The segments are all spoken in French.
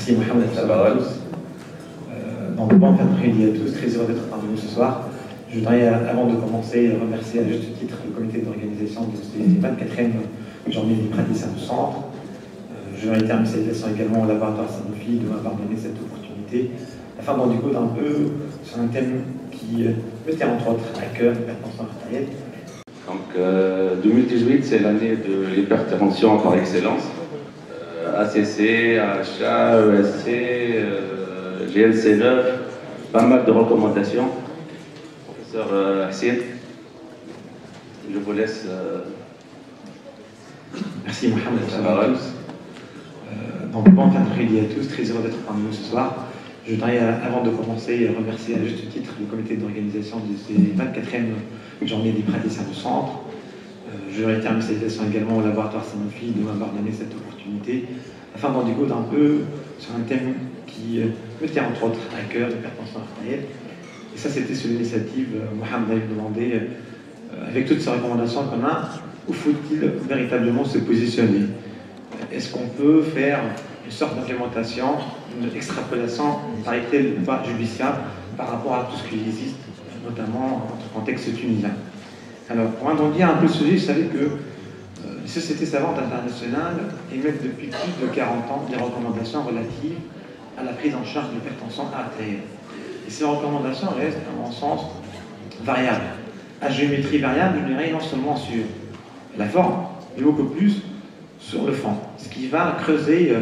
Merci Mohamed, salam à tous. Donc bon après-midi à tous, très heureux d'être parmi nous ce soir. Je voudrais, avant de commencer, remercier à juste titre le comité d'organisation de ces 24e journées des praticiens du centre. Je voudrais terminer cette leçon également au laboratoire Sanofi de m'avoir donné cette opportunité, afin d'en découdre un peu sur un thème qui me tient entre autres à cœur, l'hypertension artérielle. Donc 2018, c'est l'année de l'hypertension par excellence. ACC, AHA, ESC, GLC9, pas mal de recommandations. Professeur Hassir, je vous laisse. Merci Mohamed, salam à tous. Donc bon après-midi à tous, très heureux d'être parmi nous ce soir. Je voudrais, avant de commencer, remercier à juste titre le comité d'organisation de ces 24e journées des praticiens du centre. Je voudrais terminer cette leçon également au laboratoire Sanofi de m'avoir donné cette opportunité, afin d'en découdre un peu sur un thème qui me tient entre autres à cœur, l'hypertension artérielle. Et ça, c'était sur l'initiative, Mohamed avait demandé, avec toutes ces recommandations qu'on a, où faut-il véritablement se positionner? Est-ce qu'on peut faire une sorte d'implémentation, une extrapolation paraît-elle ou pas judiciable par rapport à tout ce qui existe, notamment dans le contexte tunisien? Alors, pour introduire un peu le sujet, vous savez que les sociétés savantes internationales émettent depuis plus de 40 ans des recommandations relatives à la prise en charge de l'hypertension artérielle. Et ces recommandations restent, à mon sens, variables, à géométrie variable, je dirais non seulement sur la forme, mais beaucoup plus sur le fond, ce qui va creuser,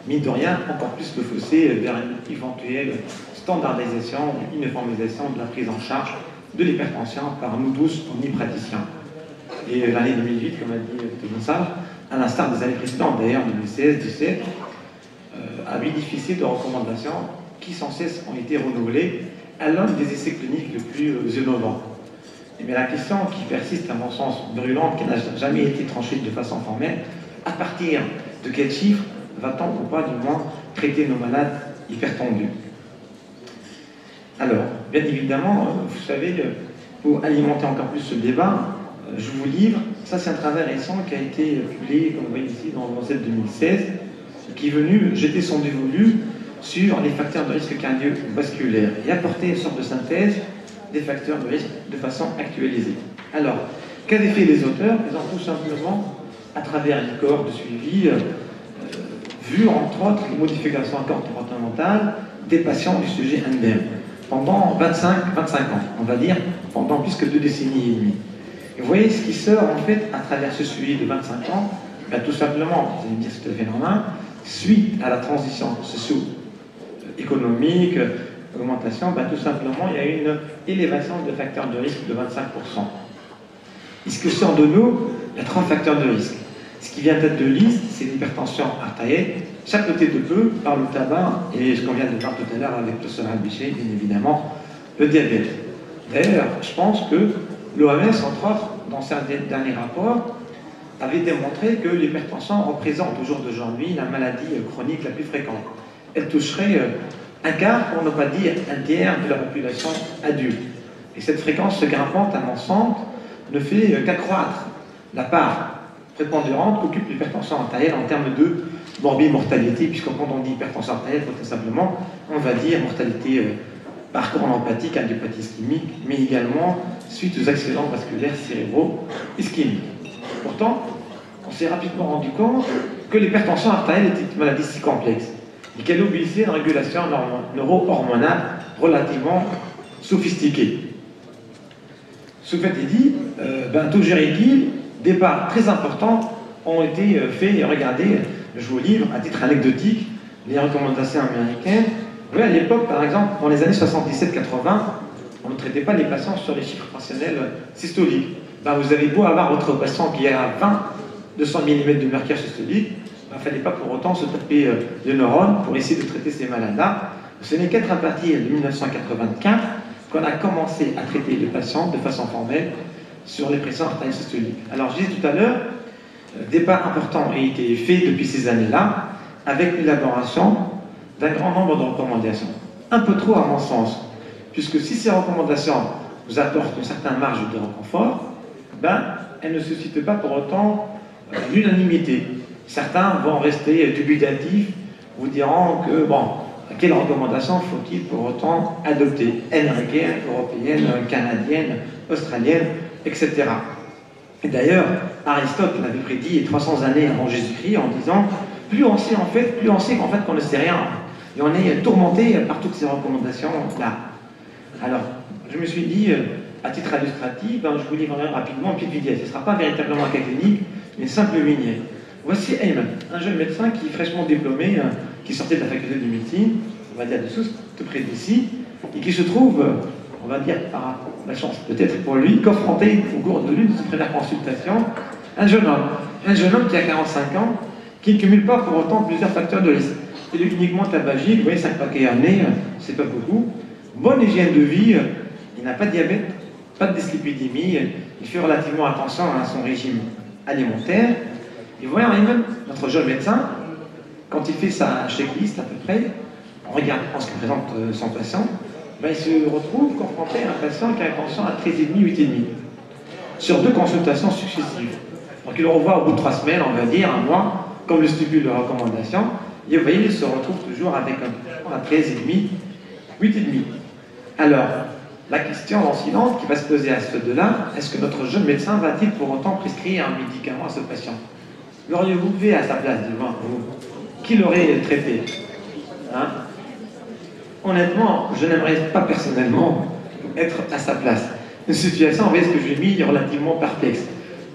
mine de rien, encore plus le fossé vers une éventuelle standardisation ou uniformisation de la prise en charge de l'hypertension par nous tous, omnipraticiens. Et l'année 2008, comme a dit Thémonsal, à l'instar des années précédentes, d'ailleurs en 2016, 2017, a bénéficié de recommandations qui sans cesse ont été renouvelées à l'aune des essais cliniques les plus innovants. Mais la question qui persiste, à mon sens, brûlante, qui n'a jamais été tranchée de façon formelle, à partir de quel chiffre va-t-on ou pas, du moins, traiter nos malades hypertendus? Alors, bien évidemment, vous savez, pour alimenter encore plus ce débat, je vous livre, ça c'est un travail récent qui a été publié, comme vous voyez ici, dans le 2016, qui est venu jeter son dévolu sur les facteurs de risque cardiovasculaire et apporter une sorte de synthèse des facteurs de risque de façon actualisée. Alors, qu'avaient fait les auteurs? Ils ont tout simplement, à travers une cohorte de suivi, vu entre autres les modifications comportementales des patients du sujet indemne pendant 25 ans, on va dire, pendant plus que 2 décennies et demie. Et vous voyez ce qui sort en fait à travers ce suivi de 25 ans, ben, tout simplement, vous allez me dire c'est tout à fait normal, suite à la transition socio-économique, augmentation, ben, tout simplement il y a eu une élévation de facteurs de risque de 25%. Et ce que sort de nous, il y a 3 facteurs de risque. Ce qui vient tête de liste, c'est l'hypertension artérielle, chaque côté de peu par le tabac et ce qu'on vient de voir tout à l'heure avec le professeur Albichet, bien évidemment, le diabète. D'ailleurs, je pense que l'OMS, entre autres, dans ses derniers rapports, avait démontré que l'hypertension représente au jour d'aujourd'hui la maladie chronique la plus fréquente. Elle toucherait un quart, pour ne pas dire un tiers de la population adulte. Et cette fréquence grimpante, à mon sens, ne fait qu'accroître la part prépondérante qu'occupe l'hypertension artérielle en termes de morbimortalité, puisque quand on dit hypertension artérielle, tout simplement, on va dire mortalité par coronopathique, cardiopathie ischémique, mais également suite aux accidents vasculaires cérébraux ischémiques. Pourtant, on s'est rapidement rendu compte que l'hypertension artérielle était une maladie si complexe et qu'elle obéissait à une régulation neuro-hormonale relativement sophistiquée. Ce fait est dit, tout gérétique, des parts très importantes ont été faits. Regardez, je vous livre à titre anecdotique les recommandations américaines. Vous voyez, à l'époque, par exemple, dans les années 77-80, on ne traitait pas les patients sur les chiffres tensionnels systoliques. Vous avez beau avoir votre patient qui est à 200 mm de mercure systolique, il ne fallait pas pour autant se taper les neurones pour essayer de traiter ces malades-là. Ce n'est qu'à partir de 1984 qu'on a commencé à traiter les patients de façon formelle sur les pressions artérielles systoliques. Alors, je disais tout à l'heure, des pas importants ont été faits depuis ces années-là, avec l'élaboration d'un grand nombre de recommandations. Un peu trop à mon sens, puisque si ces recommandations vous apportent une certaine marge de réconfort, elles ne suscitent pas pour autant l'unanimité. Certains vont rester dubitatifs vous diront que, bon, quelles recommandations faut-il pour autant adopter? Américaine, européenne, canadienne, australienne, etc. Et d'ailleurs, Aristote l'avait prédit 300 années avant Jésus-Christ en disant plus on sait qu'en fait qu'on ne sait rien. Et on est tourmenté par toutes ces recommandations-là. Alors, je me suis dit, à titre illustratif, je vous livrerai rapidement une petite vidéo. Ce ne sera pas véritablement un cas clinique, mais une simple vignette. Voici Ayman, un jeune médecin qui est fraîchement diplômé, qui sortait de la faculté de médecine, on va dire de Sousse, tout près d'ici, et qui se trouve, on va dire par la chance peut-être pour lui, confronté au cours de l'une de ses premières consultations, un jeune homme qui a 45 ans, qui ne cumule pas pour autant plusieurs facteurs de risque. Il est uniquement tabagique, vous voyez, 5 paquets à nez, c'est pas beaucoup. Bonne hygiène de vie, il n'a pas de diabète, pas de dyslipidémie, il fait relativement attention à son régime alimentaire. Et voyons, même notre jeune médecin, quand il fait sa checklist à peu près, en regardant ce que présente son patient, il se retrouve confronté à un patient qui a un tension à 13,5, 8,5, sur 2 consultations successives. Donc il le revoit au bout de 3 semaines, on va dire, un mois, comme le stipule la recommandation, et vous voyez, il se retrouve toujours avec un 13,5, 8,5. Alors, la question suivante qui va se poser à ce stade-là, est-ce que notre jeune médecin va-t-il pour autant prescrire un médicament à ce patient? L'auriez-vous fait à sa place devant vous? Qui l'aurait traité? Honnêtement, je n'aimerais pas personnellement être à sa place. Une situation, vous voyez ce que j'ai mis, relativement perplexe.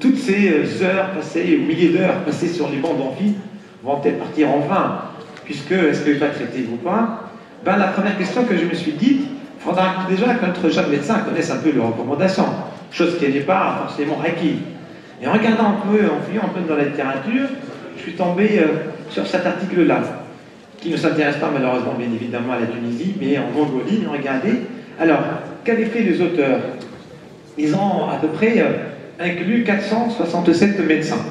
Toutes ces heures passées, ou milliers d'heures passées sur les bancs d'amphi, vont-elles partir en vain? Puisque, est-ce qu'il va traiter ou pas? La première question que je me suis dite, il faudra déjà que notre jeune médecin connaisse un peu les recommandations, chose qui n'est pas forcément acquise. Et en regardant un peu, en fouillant un peu dans la littérature, je suis tombé sur cet article-là, qui ne s'intéresse pas malheureusement bien évidemment à la Tunisie, mais en Mongolie, regardez. Alors, qu'avaient fait les auteurs? Ils ont à peu près inclus 467 médecins.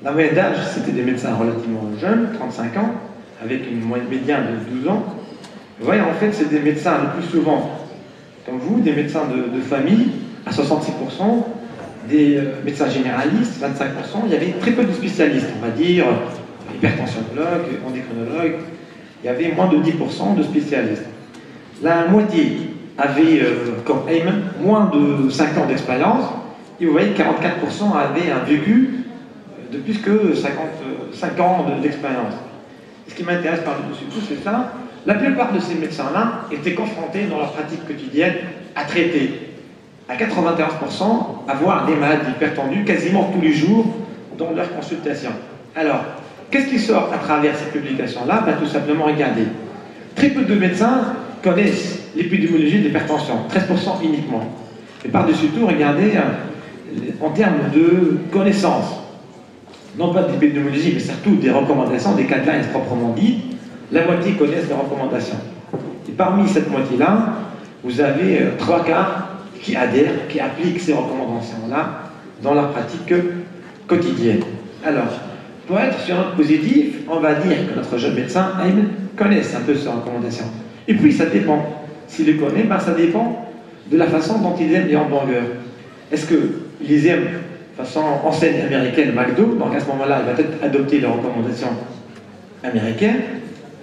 La moyenne d'âge, c'était des médecins relativement jeunes, 35 ans, avec une moyenne médiane de 12 ans. Vous voyez, en fait, c'est des médecins le plus souvent, comme vous, des médecins de famille, à 66%, des médecins généralistes, 25%. Il y avait très peu de spécialistes, on va dire, hypertensiologues, endocrinologues. Il y avait moins de 10% de spécialistes. La moitié avait, comme Ayman, moins de 5 ans d'expérience. Et vous voyez, 44% avaient un vécu de plus que 55 ans d'expérience. Ce qui m'intéresse par-dessus tout, c'est ça. La plupart de ces médecins-là étaient confrontés dans leur pratique quotidienne à traiter, à 91%, à voir des malades hypertendus quasiment tous les jours dans leur consultation. Alors, qu'est-ce qui sort à travers ces publications-là? Tout simplement, regardez. Très peu de médecins connaissent l'épidémiologie de l'hypertension, 13% uniquement. Et par-dessus tout, regardez, en termes de connaissances, non pas d'épidémiologie, mais surtout des recommandations, des guidelines proprement dit, la moitié connaissent les recommandations. Et parmi cette moitié-là, vous avez 3 quarts qui adhèrent, qui appliquent ces recommandations-là dans leur pratique quotidienne. Alors, pour être sur un positif, on va dire que notre jeune médecin connaisse un peu ces recommandations. Et puis, ça dépend. S'il les connaît, ça dépend de la façon dont ils aiment les hamburgers. Est-ce qu'ils les aiment de façon enseigne américaine, McDo? Donc à ce moment-là, il va peut-être adopter les recommandations américaines.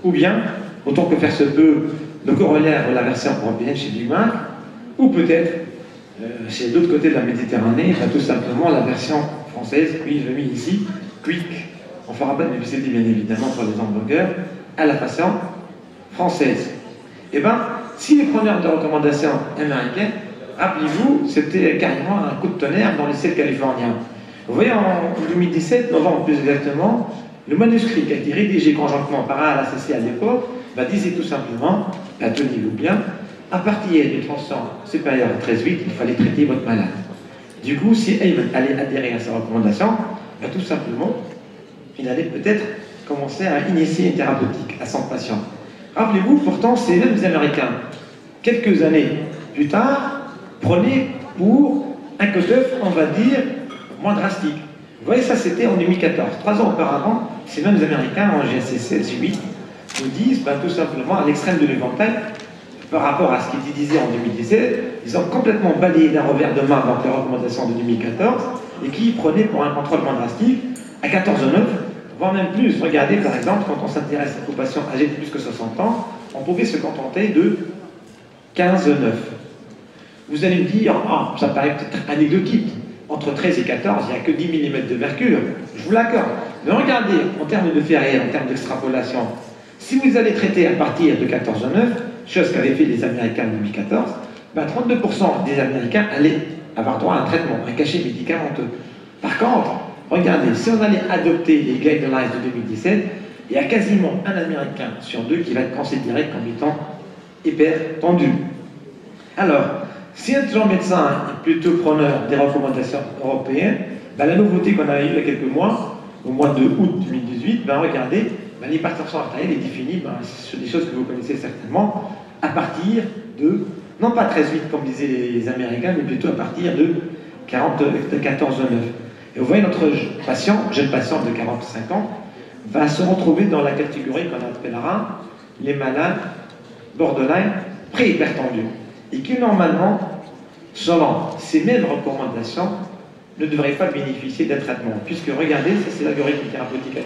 Ou bien, autant que faire se peut, le corollaire de la version européenne chez Big Mac, ou peut-être, chez l'autre côté de la Méditerranée, tout simplement la version française, puis je l'ai mis ici, Quick. On fera pas de publicité, bien évidemment, pour les hamburgers, à la façon française. Eh bien, si les preneurs de recommandations américaines, rappelez-vous, c'était carrément un coup de tonnerre dans les ciels californiens. Vous voyez, en 2017, novembre plus exactement, le manuscrit qui a été rédigé conjointement par l'ACC à l'époque, disait tout simplement, tenez-vous bien, à partir du tension supérieur à 13,8, il fallait traiter votre malade. Du coup, si Ayman allait adhérer à ces recommandations, tout simplement, il allait peut-être commencer à initier une thérapeutique à son patient. Rappelez-vous, pourtant, ces mêmes Américains, quelques années plus tard, prenaient pour un cut-off, on va dire, moins drastique. Vous voyez, ça c'était en 2014. 3 ans auparavant, ces mêmes Américains, en GSC 7, 8, nous disent tout simplement, à l'extrême de l'éventail, par rapport à ce qu'ils disaient en 2017, ils ont complètement balayé d'un revers de main dans les recommandations de 2014 et qui prenaient pour un contrôle moins drastique à 14,9, voire même plus. Regardez, par exemple, quand on s'intéresse aux patients âgés de plus que 60 ans, on pouvait se contenter de 15,9. Vous allez me dire, ah, ça paraît peut-être anecdotique. Entre 13 et 14, il n'y a que 10 mm de mercure. Je vous l'accorde. Mais regardez, en termes de faits réels, en termes d'extrapolation, si vous allez traiter à partir de 14,9, chose qu'avaient fait les Américains en 2014, ben 32% des Américains allaient avoir droit à un traitement, un cachet médicamenteux. Par contre, regardez, si on allait adopter les guidelines de 2017, il y a quasiment un Américain sur deux qui va être considéré comme étant hypertendu. Alors, si un jeune médecin est plutôt preneur des recommandations européennes, ben la nouveauté qu'on a eue il y a quelques mois, au mois de août 2018, ben regardez, ben l'hypertension artérielle est définie sur des choses que vous connaissez certainement, à partir de, non pas 13,8 comme disaient les Américains, mais plutôt à partir de 14,9. Et vous voyez, notre jeune patient de 45 ans, va se retrouver dans la catégorie qu'on appellera les malades borderline pré-hypertendus. Et qui, normalement, selon ces mêmes recommandations, ne devraient pas bénéficier d'un traitement. Puisque, regardez, ça c'est l'algorithme thérapeutique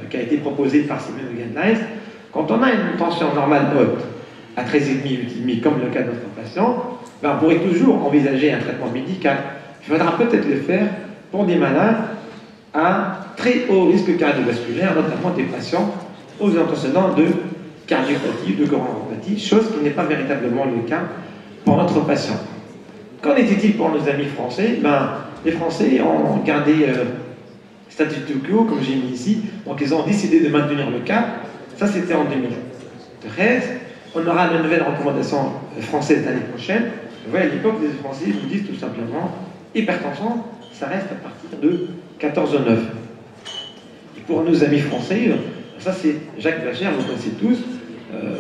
qui a été proposé par ces mêmes guidelines. Quand on a une tension normale haute, à 13,5, 8,5, comme le cas de notre patient, ben on pourrait toujours envisager un traitement médical. Il faudra peut-être le faire pour des malades à très haut risque cardiovasculaire, notamment des patients aux antécédents de cardiopathie, de coronaropathie, chose qui n'est pas véritablement le cas pour notre patient. Qu'en était-il pour nos amis français? Ben, les Français ont gardé statu quo, comme j'ai mis ici, donc ils ont décidé de maintenir le cap. Ça, c'était en 2013. On aura de nouvelles recommandations françaises l'année prochaine. Vous voyez, à l'époque, les Français nous disent tout simplement hypertension, ça reste à partir de 14,9. Et pour nos amis français, ça c'est Jacques Blachère, vous connaissez tous.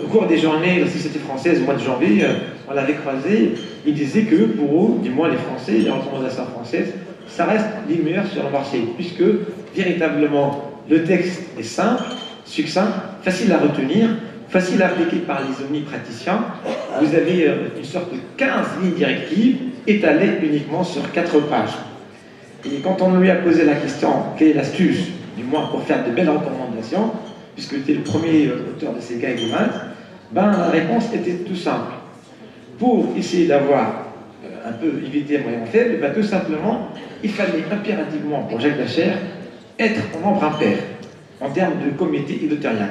Au cours des journées de la Société française au mois de janvier, on l'avait croisé, il disait que pour eux, du moins les Français, les recommandations françaises, ça reste les meilleures sur le marché, puisque véritablement le texte est simple, succinct, facile à retenir, facile à appliquer par les omnipraticiens. Vous avez une sorte de 15 lignes directives étalées uniquement sur 4 pages. Et quand on lui a posé la question, quelle est l'astuce, du moins pour faire de belles recommandations, puisque tu es le premier auteur de ces guidelines, ben la réponse était tout simple. Pour essayer d'avoir un peu évité un moyen faible, ben, tout simplement, il fallait impérativement, pour Jacques Blachère, être membre impair en termes de comité éditorial.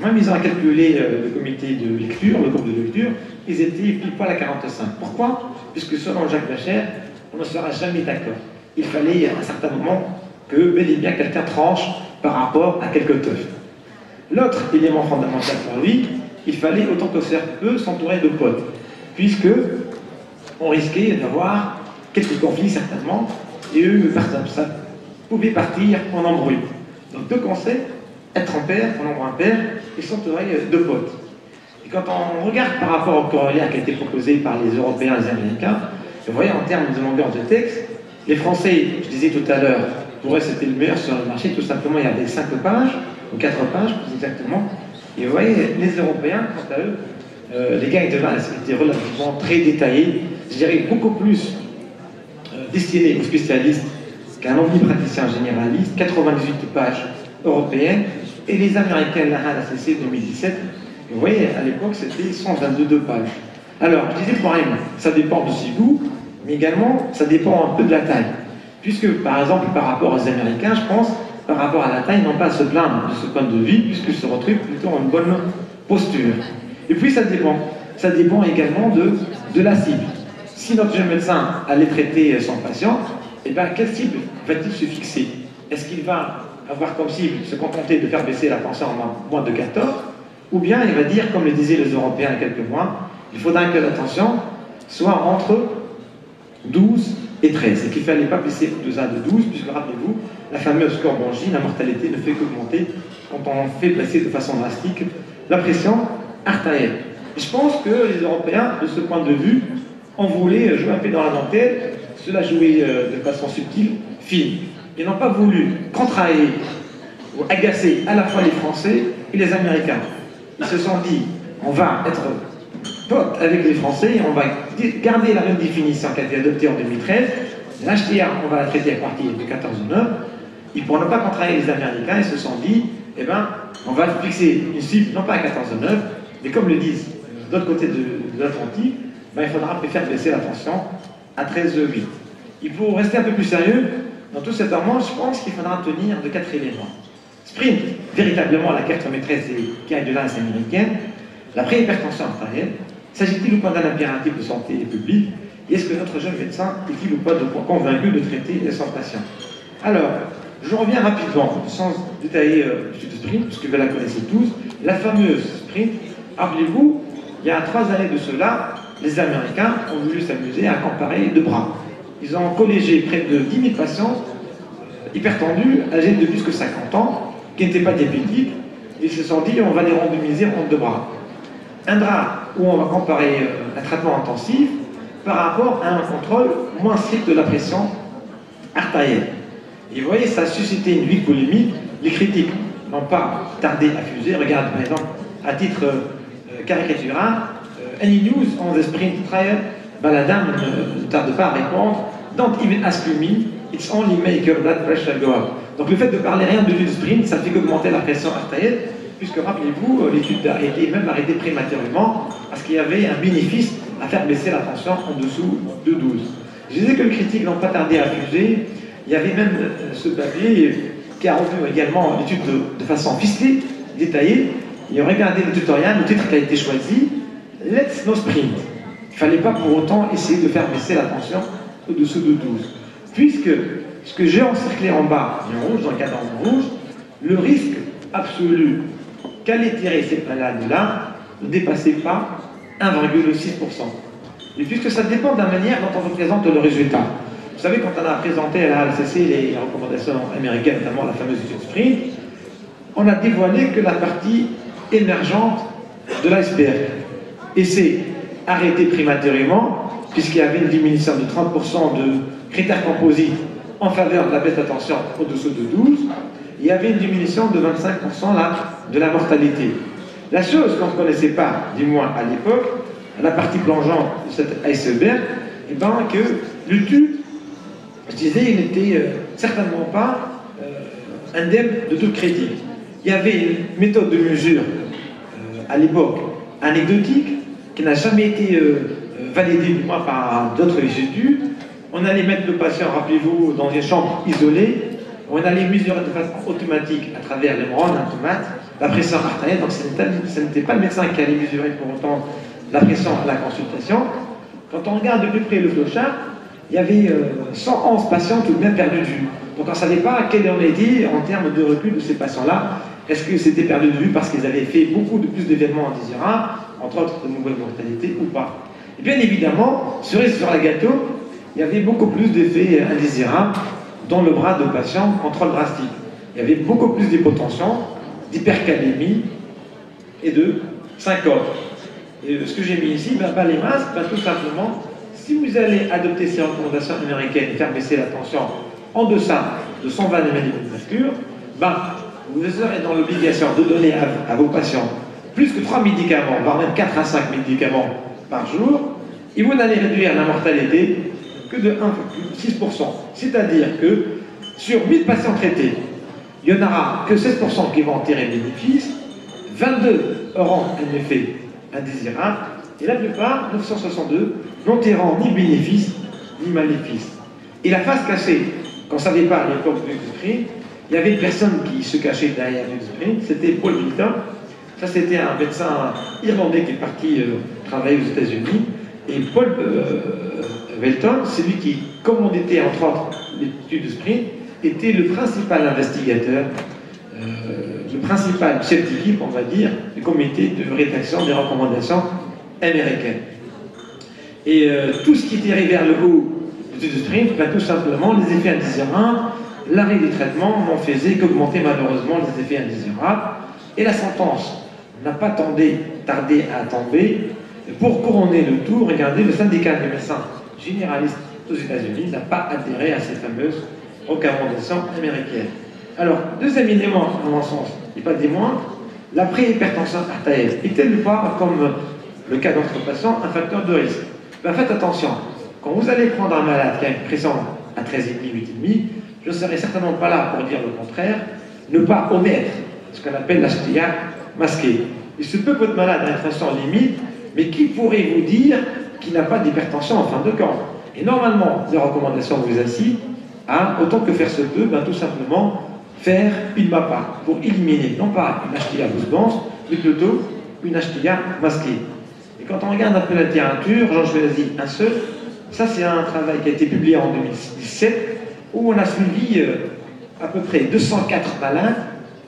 Même ils ont calculé le comité de lecture, le groupe de lecture, ils étaient pile poil à 45. Pourquoi? Puisque selon Jacques Blachère, on ne sera jamais d'accord. Il fallait à un certain moment que bel et bien quelqu'un tranche par rapport à quelques teufs. L'autre élément fondamental pour lui, il fallait autant que faire peut s'entourer de potes, puisque on risquait d'avoir quelques conflits certainement, et eux, ça pouvait partir en embrouille. Donc deux conseils, être en pair, en nombre impair, et s'entourer de potes. Et quand on regarde par rapport au corollaire qui a été proposé par les Européens et les Américains, vous voyez en termes de longueur de texte, les Français, je disais tout à l'heure, pour eux c'était le meilleur sur le marché, tout simplement il y avait 5 pages, ou 4 pages plus exactement, et vous voyez, les Européens, quant à eux, les guidelines étaient relativement très détaillés, je dirais beaucoup plus destinés aux spécialistes qu'un omnipraticien généraliste, 98 pages européennes, et les Américains, la HACC 2017, vous voyez, à l'époque c'était 122 pages. Alors, je disais pour rien, ça dépend de ses goûts, mais également ça dépend un peu de la taille. Puisque, par exemple, par rapport aux Américains, je pense, par rapport à la taille, ils n'ont pas à se plaindre de ce point de vue, puisqu'ils se retrouvent plutôt en une bonne posture. Et puis ça dépend. Ça dépend également de la cible. Si notre jeune médecin allait traiter son patient, eh bien, quelle cible va-t-il se fixer? Est-ce qu'il va avoir comme cible se contenter de faire baisser la tension en moins de 14, ou bien il va dire, comme le disaient les Européens il y a quelques mois, il faudra que la tension soit entre 12 et 13, et qu'il ne fallait pas baisser au-delà de 12, puisque rappelez-vous, la fameuse courbe J, la mortalité ne fait qu'augmenter quand on fait baisser de façon drastique la pression artérielle. Et je pense que les Européens, de ce point de vue, ont voulu jouer un peu dans la dentelle, cela jouait de façon subtile, fine. Ils n'ont pas voulu contrarier ou agacer à la fois les Français et les Américains. Ils se sont dit, on va être potes avec les Français, on va garder la même définition qui a été adoptée en 2013. L'HTA, on va la traiter à partir de 14,9. Et pour ne pas contrarier les Américains, ils se sont dit, eh ben, on va fixer une cible, non pas à 14,9, mais comme le disent de l'autre côté de l'Atlantique, ben, il faudra faire baisser la tension à 13,8. Et pour rester un peu plus sérieux, dans tout cet amont, je pense qu'il faudra tenir de 4 éléments. Sprint, véritablement la carte maîtresse des guidelines américaines, la préhypertension artérielle, s'agit-il ou pas d'un impératif de santé publique, et est-ce que notre jeune médecin est-il ou pas convaincu de traiter son patient? Alors, je reviens rapidement, sans détailler l'étude de Sprint, puisque vous la connaissez tous, la fameuse Sprint. Rappelez-vous, il y a 3 années de cela, les Américains ont voulu s'amuser à comparer 2 bras. Ils ont collégé près de 10 000 patients hypertendus, âgés de plus que 50 ans, qui n'étaient pas diabétiques, et ils se sont dit on va les randomiser en 2 bras. Un drap où on va comparer un traitement intensif par rapport à un contrôle moins strict de la pression artérielle. Et vous voyez, ça a suscité une vive polémique. Les critiques n'ont pas tardé à fuser. Regarde par exemple, à titre caricatural, Any News on the Sprint Trial, ben, la dame ne tarde pas à répondre. Don't even ask me, it's only make your blood pressure go up. Donc le fait de parler rien de sprint, ça fait qu'augmenter la pression artérielle, puisque rappelez-vous, l'étude a été même arrêtée prématurément, parce qu'il y avait un bénéfice à faire baisser la tension en dessous de 12. Je disais que les critiques n'ont pas tardé à fuser. Il y avait même ce papier qui a revu également l'étude de façon ficelée, détaillée. Et regardez le tutoriel, le titre qui a été choisi, Let's No Sprint. Il ne fallait pas pour autant essayer de faire baisser la tension au-dessous de 12. Puisque ce que j'ai encerclé en bas, en rouge, dans le cadre en rouge, le risque absolu qu'allaient tirer ces malades-là ne dépassait pas 1,6%. Et puisque ça dépend de la manière dont on vous présente le résultat. Vous savez, quand on a présenté à la RLCC les recommandations américaines, notamment la fameuse étude Sprint, on a dévoilé que la partie émergente de l'iceberg. Et c'est arrêté prématurément, puisqu'il y avait une diminution de 30% de critères composites en faveur de la baisse de la tension au-dessous de 12. Il y avait une diminution de 25% là, de la mortalité. La chose qu'on ne connaissait pas, du moins à l'époque, la partie plongeante de cet iceberg, eh ben, que l'étude, je disais, il n'était certainement pas indemne de toute critique. Il y avait une méthode de mesure à l'époque anecdotique qui n'a jamais été validée du moins par d'autres études. On allait mettre le patient, rappelez-vous, dans une chambre isolée. On allait mesurer de façon automatique à travers les neurones automate la pression artérielle. Donc ce n'était pas le médecin qui allait mesurer pour autant la pression à la consultation. Quand on regarde de plus près le flowchart, il y avait 111 patients tout de même perdus de vue. Donc on ne savait pas quel en était en termes de recul de ces patients-là. Est-ce que c'était perdu de vue parce qu'ils avaient fait beaucoup de plus d'événements indésirables, entre autres de nouvelles mortalités ou pas? Et bien évidemment, cerise sur la gâteau, il y avait beaucoup plus d'effets indésirables dans le bras de patients contrôle drastique. Il y avait beaucoup plus d'hypotension, d'hypercalémie et de syncope. Et ce que j'ai mis ici, les masques, tout simplement, si vous allez adopter ces recommandations américaines et faire baisser la tension en deçà de 120 mmHg, vous serez dans l'obligation de donner à vos patients plus que 3 médicaments, voire même 4 à 5 médicaments par jour, et vous n'allez réduire la mortalité que de 1,6%. C'est-à-dire que sur 1000 patients traités, il n'y en aura que 16% qui vont en tirer bénéfice, 22 auront un effet indésirable, et la plupart, 962, n'en tireront ni bénéfice ni maléfice. Et la face cachée, qu'on ne savait pas à l'époque du sprint, il y avait une personne qui se cachait derrière le sprint, c'était Paul Wilton. Ça, c'était un médecin irlandais qui est parti travailler aux États-Unis. Et Paul Wilton, c'est lui qui commanditait entre autres l'étude de sprint, était le principal investigateur, le principal chef d'équipe, on va dire, du comité de rédaction des recommandations américaines. Et tout ce qui tirait vers le haut de l'étude de sprint, tout simplement, les effets indésirables, l'arrêt des traitements n'en faisait qu'augmenter malheureusement les effets indésirables. Et la sentence n'a pas tardé à tomber. Pour couronner le tout, regardez, le syndicat des médecins généralistes aux États-Unis n'a pas adhéré à ces fameuses recommandations américaines. Alors, deuxième élément, à mon sens, et pas des moindres, la préhypertension artérielle est-elle pas, comme le cas d'autres patients, un facteur de risque? Faites attention, quand vous allez prendre un malade qui a une pression à 13,5, 8,5, je ne serai certainement pas là pour dire le contraire, ne pas omettre ce qu'on appelle l'HTA masqué. Il se peut que votre malade a une hypertension limite, mais qui pourrait vous dire qu'il n'a pas d'hypertension en fin de camp? Et normalement, les recommandations vous incitent à, autant que faire se peut, tout simplement faire une MAPA pour éliminer, non pas une HTA dense, mais plutôt une HTA masquée. Et quand on regarde un peu la littérature, j'en choisis un seul. Ça, c'est un travail qui a été publié en 2017, où on a suivi à peu près 204 malades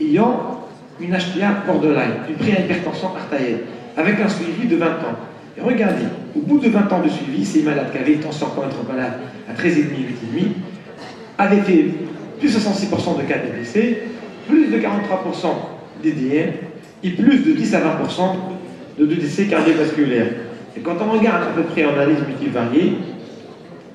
ayant une HTA borderline, une préhypertension artérielle, avec un suivi de 20 ans. Et regardez, au bout de 20 ans de suivi, ces malades qui avaient une tension comme être malade à 13,5, 8,5, avaient fait plus de 66% de cas de décès, plus de 43% d'EDM et plus de 10 à 20% de décès cardiovasculaires. Et quand on regarde à peu près en analyse multivariée,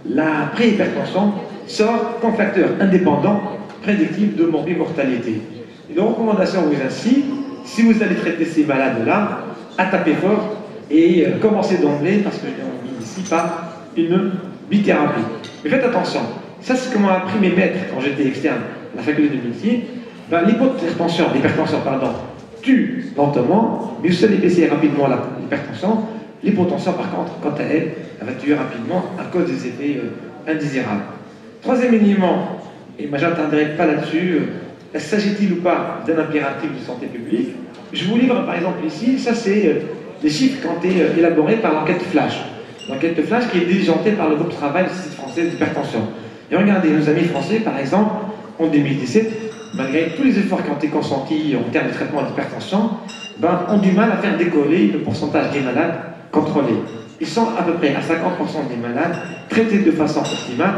la préhypertension sort comme facteur indépendant prédictif de mortalité. Et les recommandations vous incitent, si vous allez traiter ces malades-là, à taper fort et commencer d'emblée, parce que je l'ai mis ici, par une bithérapie. Mais faites attention, ça c'est comment a appris mes maîtres quand j'étais externe à la faculté de médecine. L'hypertension tue lentement, mais vous allez baisser rapidement l'hypertension. L'hypotension, par contre, quant à elle, elle va tuer rapidement à cause des effets indésirables. Troisième élément, et je n'atteindrai pas là-dessus, s'agit-il ou pas d'un impératif de santé publique? Je vous livre par exemple ici, ça c'est des chiffres qui ont été élaborés par l'enquête Flash. L'enquête Flash qui est diligentée par le groupe de travail du Société française d'hypertension. Et regardez, nos amis français, par exemple, en 2017, malgré tous les efforts qui ont été consentis en termes de traitement d'hypertension, ont du mal à faire décoller le pourcentage des malades contrôlés. Ils sont à peu près à 50% des malades traités de façon optimale,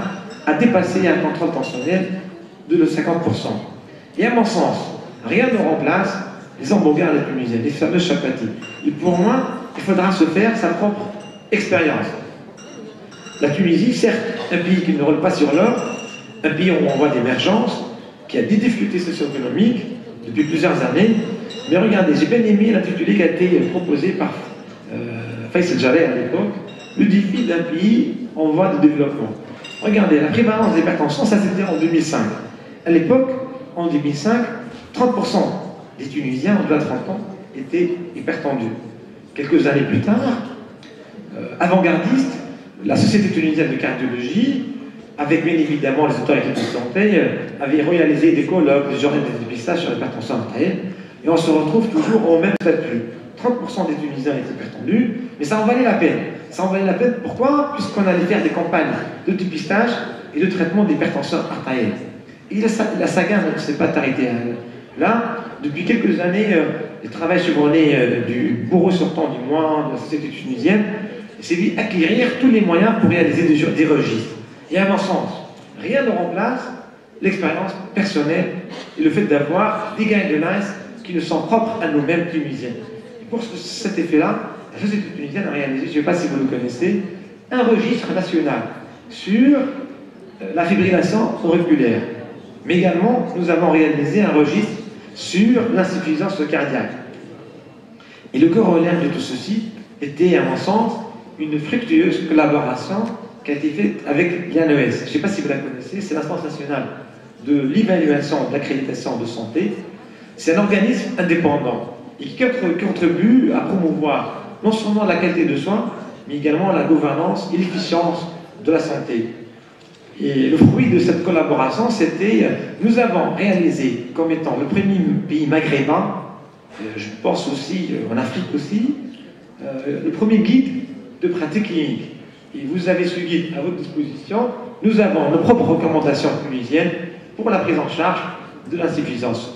à dépasser un contrôle tensionnel de 50%. Et à mon sens, rien ne remplace les hamburgers à la tunisienne, les fameux chapatis. Et pour moi, il faudra se faire sa propre expérience. La Tunisie, certes, un pays qui ne roule pas sur l'or, un pays où on voit d'émergence, qui a des difficultés socio-économiques depuis plusieurs années, mais regardez, j'ai bien aimé l'intitulé qui a été proposé par Faisal Jaleh à l'époque, le défi d'un pays en voie de développement. Regardez, la prévalence d'hypertension, ça c'était en 2005. À l'époque, en 2005, 30% des Tunisiens au-delà de 30 ans étaient hypertendus. Quelques années plus tard, avant-gardiste, la Société tunisienne de cardiologie, avec bien évidemment les autorités de santé, avait réalisé des colloques, des journées de dépistage sur l'hypertension artérielle, et on se retrouve toujours au même statut. 30% des Tunisiens étaient hypertendus, mais ça en valait la peine. Ça en valait la peine, pourquoi? Puisqu'on allait faire des campagnes de dépistage et de traitement d'hypertension artérielle. Et la saga ne s'est pas arrêtée là. Depuis quelques années, le travail chevronné du bourreau sortant du mois de la société tunisienne s'est dit acquérir tous les moyens pour réaliser des registres. Et à mon sens, rien ne remplace l'expérience personnelle et le fait d'avoir des guidelines qui nous sont propres à nous-mêmes tunisiens. Et pour cet effet-là, la société tunisienne a réalisé, je ne sais pas si vous le connaissez, un registre national sur la fibrillation auriculaire. Mais également, nous avons réalisé un registre sur l'insuffisance cardiaque. Et le corollaire de tout ceci était, à mon sens, une fructueuse collaboration qui a été faite avec l'ANES. Je ne sais pas si vous la connaissez, c'est l'Instance nationale de l'évaluation de l'accréditation de santé. C'est un organisme indépendant et qui contribue à promouvoir non seulement la qualité de soins, mais également la gouvernance et l'efficience de la santé. Et le fruit de cette collaboration, c'était, nous avons réalisé comme étant le premier pays maghrébin, je pense aussi en Afrique aussi, le premier guide de pratique clinique. Et vous avez ce guide à votre disposition. Nous avons nos propres recommandations tunisiennes pour la prise en charge de l'insuffisance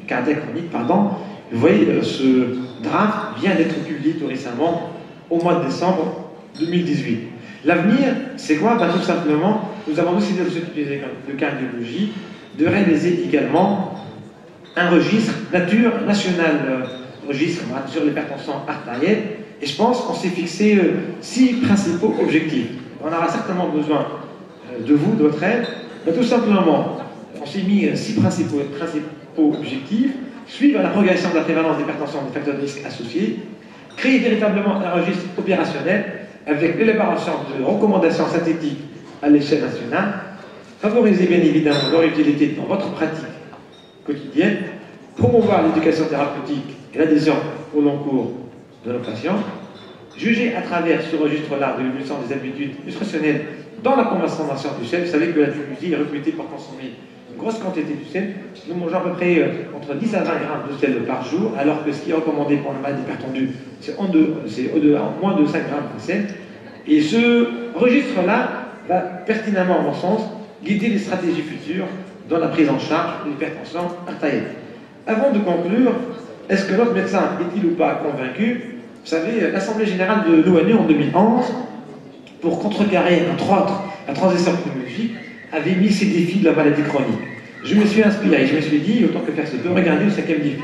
cardiaque chronique, pardon. Vous voyez, ce draft vient d'être publié tout récemment, au mois de décembre 2018. L'avenir, c'est quoi? Tout simplement, nous avons décidé de cardiologie de réaliser également un registre national registre sur l'hypertension artérielle. Et je pense qu'on s'est fixé 6 principaux objectifs. On aura certainement besoin de vous, de votre aide. Tout simplement, on s'est mis 6 principaux objectifs. Suivre la progression de la prévalence d'hypertension des facteurs de risque associés. Créer véritablement un registre opérationnel avec l'élaboration de recommandations synthétiques à l'échelle nationale. Favorisez bien évidemment leur utilité dans votre pratique quotidienne, promouvoir l'éducation thérapeutique et l'adhésion au long cours de nos patients, juger à travers ce registre-là de l'évolution des habitudes nutritionnelles dans la consommation du sel. Vous savez que la Tunisie est réputée pour consommer une grosse quantité de sel. Nous mangeons à peu près entre 10 à 20 grammes de sel par jour, alors que ce qui est recommandé pour la maladie hypertendue, c'est moins de 5 grammes de sel. Et ce registre-là va pertinemment, à mon sens, guider les stratégies futures dans la prise en charge de l'hypertension artérielle. Avant de conclure, est-ce que notre médecin est-il ou pas convaincu? Vous savez, l'Assemblée générale de l'ONU en 2011, pour contrecarrer, entre autres, la transition technologique, avait mis ces défis de la maladie chronique. Je me suis inspiré, je me suis dit, autant que faire se peut, regardez le 5e défi.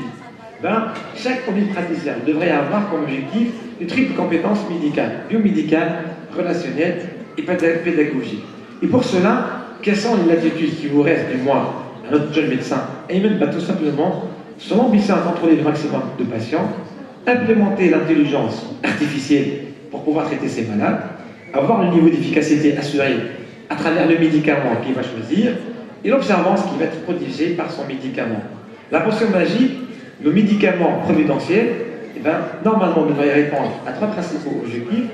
Chaque praticien devrait avoir comme objectif une triple compétence médicale, biomédicale, relationnelle et pédagogique. Et pour cela, quelles sont les latitudes qui vous restent, du moins, à notre jeune médecin? Et même tout simplement, son ambition à contrôler le maximum de patients, implémenter l'intelligence artificielle pour pouvoir traiter ces malades, avoir le niveau d'efficacité assuré à travers le médicament qu'il va choisir, et l'observance qui va être prodigée par son médicament. La potion magique, le médicament providentiel, normalement devrait répondre à 3 principaux objectifs.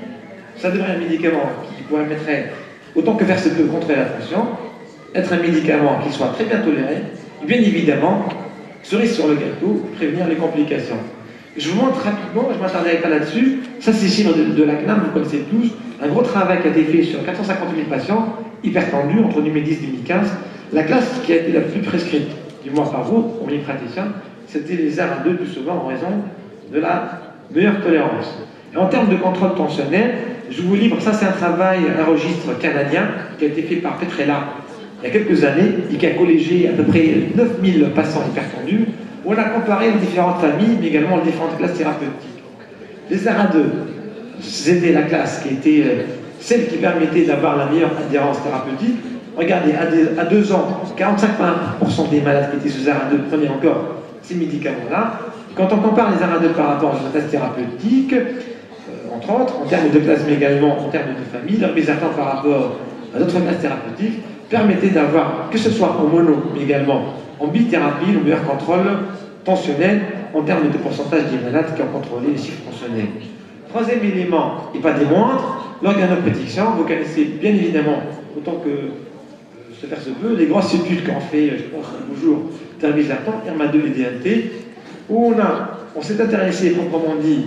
Ça devrait être un médicament qui permettrait, autant que faire se peut, contrer la tension, être un médicament qui soit très bien toléré, et bien évidemment, cerise sur le gâteau, prévenir les complications. Je vous montre rapidement, je ne m'attarderai pas là-dessus, ça c'est le chiffre de la CNAM, vous connaissez tous, un gros travail qui a été fait sur 450 000 patients hypertendus entre 2010 et 2015. La classe qui a été la plus prescrite, du moins par vous, pour les praticiens, c'était les ARA2 plus souvent en raison de la meilleure tolérance. Et en termes de contrôle tensionnel, je vous livre, ça c'est un travail, un registre canadien qui a été fait par Petrella il y a quelques années et qui a collégé à peu près 9000 patients hypertendus, où on a comparé les différentes familles, mais également les différentes classes thérapeutiques. Les ARA2, c'était la classe qui était celle qui permettait d'avoir la meilleure adhérence thérapeutique. Regardez, à 2 ans, 45% des malades qui étaient sous ARA2 prenaient encore ces médicaments-là. Quand on compare les ARA2 par rapport aux classes thérapeutiques, entre autres, en termes de classe, mais également en termes de famille, leur mésatant par rapport à d'autres classes thérapeutiques permettait d'avoir, que ce soit en mono, mais également en bithérapie, le meilleur contrôle tensionnel en termes de pourcentage des malades qui ont contrôlé les chiffres tensionnels. Troisième élément, et pas des moindres, l'organoprotection. Vous connaissez bien évidemment, autant que se faire se peut, les grosses études qu'on fait, je pense, toujours, Terbisaton, IRMA2 et DNT, où on s'est intéressé, proprement dit,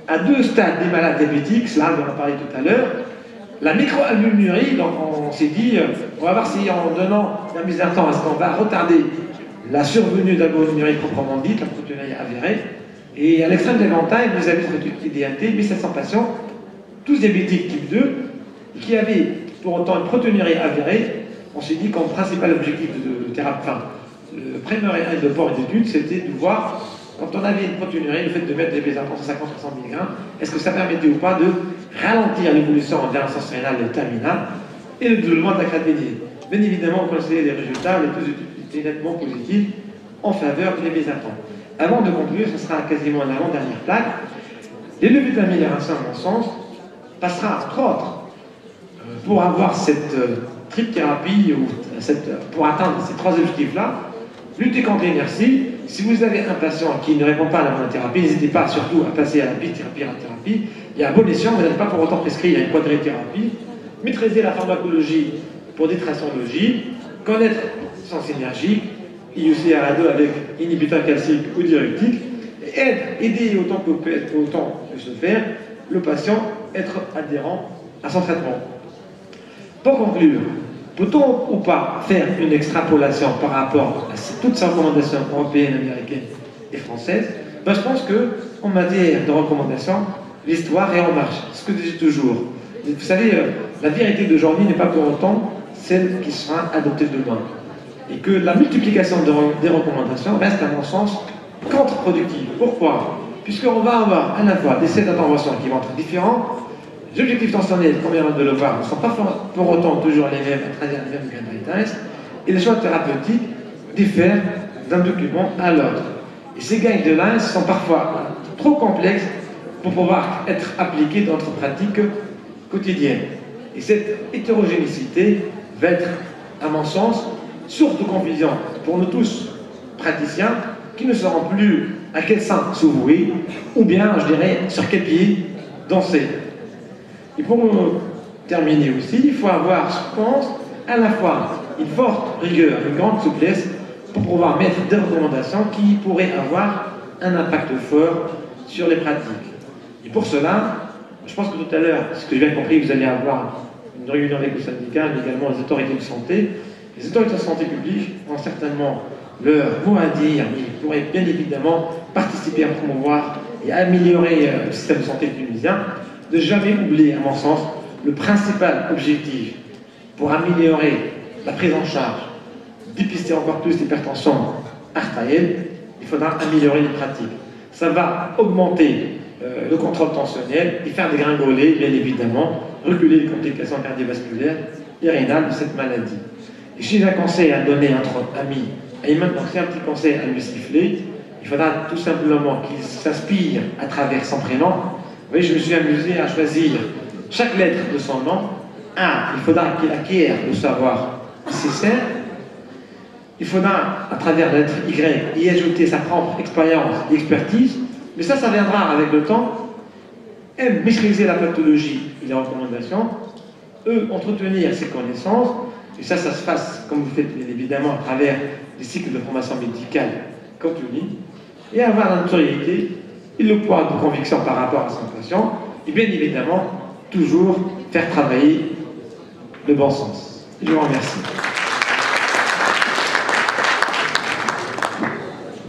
à 2 stades des malades diabétiques, cela on en a parlé tout à l'heure. La microalbuminurie, donc on s'est dit, on va voir si en donnant Terbisaton, est-ce qu'on va retarder la survenue d'albuminurie proprement dite, la proteinurie avérée. Et à l'extrême de l'éventail, vous avez cette étude DNT, 1700 patients, tous diabétiques type 2, qui avaient pour autant une proteinurie avérée. On s'est dit qu'en principal objectif de thérapie, le primary et de port d'étude, c'était de voir, quand on avait une proteinurie, le fait de mettre des bésatons à 50-60 mg, est-ce que ça permettait ou pas de ralentir l'évolution en dérangeance rénale terminale et le développement de la créatinine. Bien évidemment, on considère les résultats, les 2 études étaient nettement positifs en faveur des bésatons. Avant de conclure, ce sera quasiment l'avant-dernière plaque. Les leviers d'amélioration, à mon sens, passera entre autres pour avoir cette triple thérapie, ou pour atteindre ces 3 objectifs-là, lutter contre l'inertie. Si vous avez un patient qui ne répond pas à la monothérapie, n'hésitez pas surtout à passer à la bithérapie. Il y a un bon escient, vous n'allez pas pour autant prescrire une quadrithérapie. Maîtriser la pharmacologie pour des tracéologies, connaître son synergique, IUC-ARA2 avec inhibiteur calcique ou diurétique, et aider autant que se faire le patient être adhérent à son traitement. Pour conclure, peut-on ou pas faire une extrapolation par rapport à toutes ces recommandations européennes, américaines et françaises? Je pense qu'en matière de recommandations, l'histoire est en marche. Ce que je dis toujours. Vous savez, la vérité d'aujourd'hui n'est pas pour autant celle qui sera adoptée demain. Et que la multiplication des recommandations reste, à mon sens, contre-productive. Pourquoi? Puisqu'on va avoir à la fois des sets d'intervention qui vont être différents. Les objectifs tensionnels, comme on vient de le voir, ne sont pas pour autant toujours les mêmes à travers les mêmes guidelines, et les choix thérapeutiques diffèrent d'un document à l'autre. Et ces guidelines sont parfois trop complexes pour pouvoir être appliqués dans notre pratique quotidienne. Et cette hétérogénéité va être à mon sens, source de confusion pour nous tous, praticiens, qui ne sauront plus à quel sein se vouer, ou bien, je dirais, sur quel pied danser. Et pour terminer aussi, il faut avoir, je pense, à la fois une forte rigueur, une grande souplesse, pour pouvoir mettre des recommandations qui pourraient avoir un impact fort sur les pratiques. Et pour cela, je pense que tout à l'heure, ce que j'ai bien compris, vous allez avoir une réunion avec le syndicat, mais également les autorités de santé. Les autorités de santé publique ont certainement leur mot à dire, mais ils pourraient bien évidemment participer à promouvoir et à améliorer le système de santé tunisien. Ne jamais oublier, à mon sens, le principal objectif pour améliorer la prise en charge, dépister encore plus l'hypertension artérielle, il faudra améliorer les pratiques. Ça va augmenter le contrôle tensionnel et faire dégringoler, bien évidemment, reculer les complications cardiovasculaires et rénales de cette maladie. Et si j'ai un conseil à donner entre amis, et même donc c'est un petit conseil à lui siffler, il faudra tout simplement qu'il s'inspire à travers son prénom. Vous voyez, je me suis amusé à choisir chaque lettre de son nom. Il faudra qu'il acquiert le savoir nécessaire. Il faudra, à travers la lettre Y, y ajouter sa propre expérience et expertise. Mais ça viendra avec le temps. M, maîtriser la pathologie et les recommandations. E, entretenir ses connaissances. Et ça se passe, comme vous faites bien évidemment, à travers des cycles de formation médicale continue. Et avoir la notoriété et le poids de conviction par rapport à son patient. Et bien évidemment, toujours faire travailler le bon sens. Je vous remercie.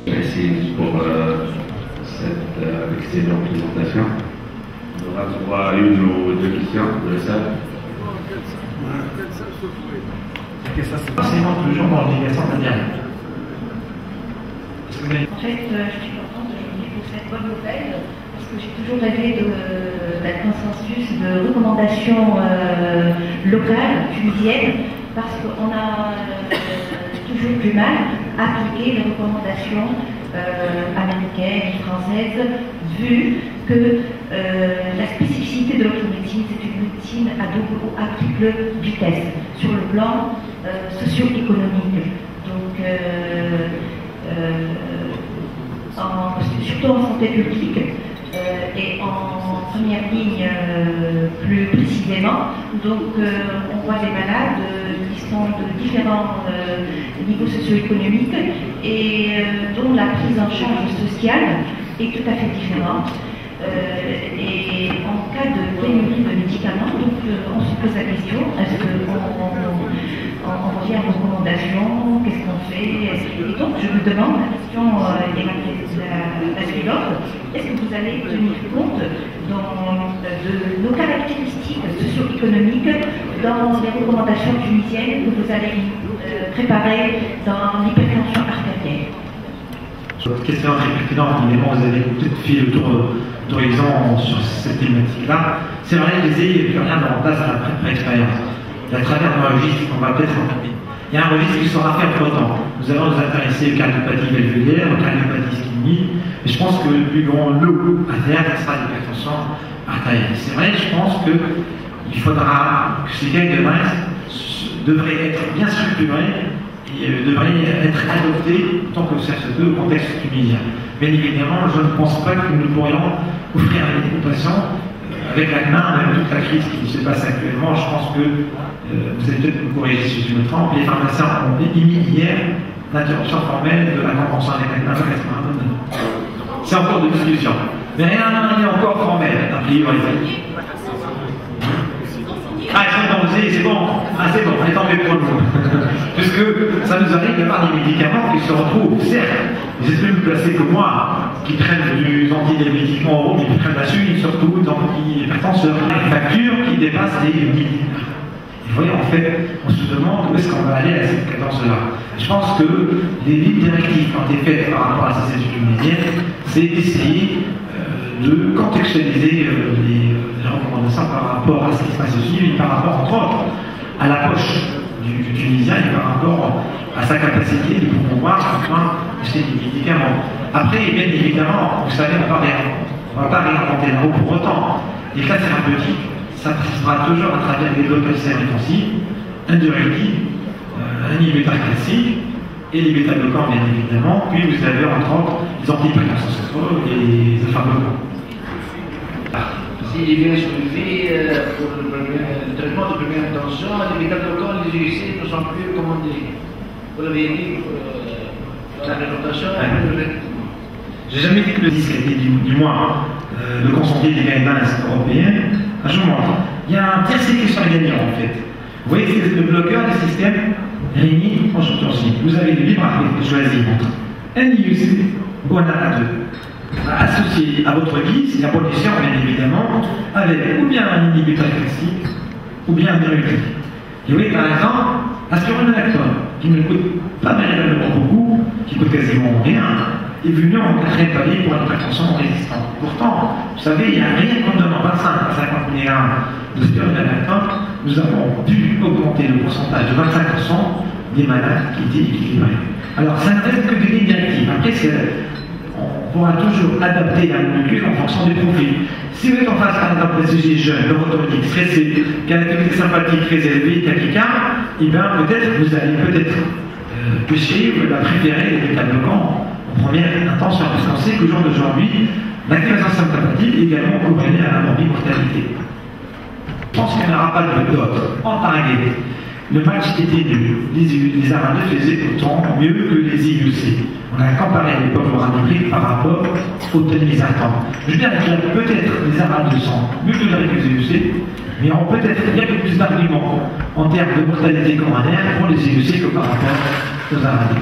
Merci pour cette excellente présentation. On aura droit à une ou deux questions de la salle. Ça, c'est forcément toujours dans l'obligation d'adhérer. En fait, je suis contente aujourd'hui pour cette bonne nouvelle, parce que j'ai toujours rêvé d'un consensus, de recommandations locales, tunisiennes, parce qu'on a toujours du mal à appliquer les recommandations américaines, françaises, vu que la spécificité de notre médecine, c'est une médecine à double ou à triple vitesse, sur le plan socio-économique. Donc, surtout en santé publique et en première ligne plus précisément. Donc on voit des malades qui sont de différents niveaux socio-économiques et dont la prise en charge sociale est tout à fait différente. Et en cas de pénurie de médicaments, donc, on se pose la question, est-ce qu'on revient aux recommandations, qu'est-ce qu'on fait? Et donc je me demande, la question est la suivante, est-ce que vous allez tenir compte de nos caractéristiques socio-économiques dans les recommandations tunisiennes que vous allez préparer dans l'hypertension artérielle? Votre question est pertinente, évidemment, vous avez peut-être fait le tour d'horizon sur cette thématique-là. C'est vrai, je disais, il n'y a plus rien de remplace à la pré-expérience. À travers un registre qu'on va peut-être entendre. Il y a un registre qui sera fait entre temps. Nous allons nous intéresser aux cardiopathie valvulaire, aux cardiopathie ischémique, et je pense que le plus grand lot à faire, ce sera l'hypertension artérielle. C'est vrai, je pense qu'il faudra que ces gains de masse devraient être bien structurés et devraient être adoptés tant que ça se peut au contexte tunisien. Bien évidemment, je ne pense pas que nous pourrions offrir à des patients avec la main, avec toute la crise qui se passe actuellement. Je pense que vous allez peut-être me corriger si je me trompe. Les pharmaciens ont émis hier l'interruption formelle de la convention avec la main. C'est encore de discussion. Mais rien n'est encore formel, a priori. Ils sont danger, c'est bon. C'est bon, on est tombé pour nous. Puisque ça nous arrive d'avoir des médicaments qui se retrouvent, certes, vous êtes plus placés que moi, qui prennent du antidiabétiquement oraux, mais qui prennent la suite, surtout d'antihypertenseurs, des factures qui dépassent les milliards. Vous voyez, en fait, on se demande où est-ce qu'on va aller à cette cadence-là. Je pense que les lignes directives qui ont été faites par rapport à ces études tunisiennes, c'est d'essayer de contextualiser les recommandations par rapport à ce qui se passe aussi, et par rapport, entre autres, à l'approche du Tunisien et par rapport à sa capacité de pouvoir acheter des médicaments. Après, bien évidemment, vous savez, on ne va pas réinventer la roue pour autant. Les cas thérapeutiques, ça sera toujours à travers des blocages intensives, indirectifs, un inhibiteur classique et les bêta-bloquants, bien évidemment. Puis vous avez entre autres les antidépresseurs et les alpha-bloquants. Si j'ai bien suivi, pour le traitement de première intention, les bêta-bloquants, les UIC ne sont plus commandés. Vous l'avez dit pour la réglementation. J'ai jamais dit que le disque était du moins le concentré des guidelines européennes. Je vous montre. Il y a un tiercé qui est gagnant en fait. Vous voyez, c'est le bloqueur du système réuni en aussi. Vous avez le libre arbitre choisi entre un IUC ou un ARA2. Associé à votre guise, la production, bien évidemment, avec ou bien un inhibiteur classique ou bien un dérivatif. Et vous voyez, par exemple, aspironolactone, qui ne coûte pas véritablement beaucoup, qui coûte quasiment rien, est venu en quatrième palier pour l'hypertension non résistante. Pourtant, vous savez, il n'y a rien qu'en donnant 25 à 50 mg de spironolactone, nous avons dû augmenter le pourcentage de 25% des malades qui étaient équilibrés. Alors, ça ne reste que des lignes directives. Après, on pourra toujours adapter la molécule en fonction des profils. Si vous êtes en face, par exemple, d'un sujet jeune, neurotonique, stressé, qui a une activité sympathique très élevée, tachycarde, eh bien, peut-être, vous allez pêcher, vous préférer les bêta-bloquants en première intention, parce qu'on sait qu'au jour d'aujourd'hui, l'activation sympathique est également corrélée à la morbimortalité. Je pense qu'il n'y en aura pas de d'autres. En target, le match était nul. Les ARA2 faisaient autant mieux que les IUC. On a comparé les pauvres hybrides par rapport aux télévisateurs. Je dirais qu'il y a peut-être les ARA2 sont mieux tolérés que les IUC, mais on peut-être il y a plus d'arguments en termes de mortalité coronaire pour les IUC que par rapport aux ARA2.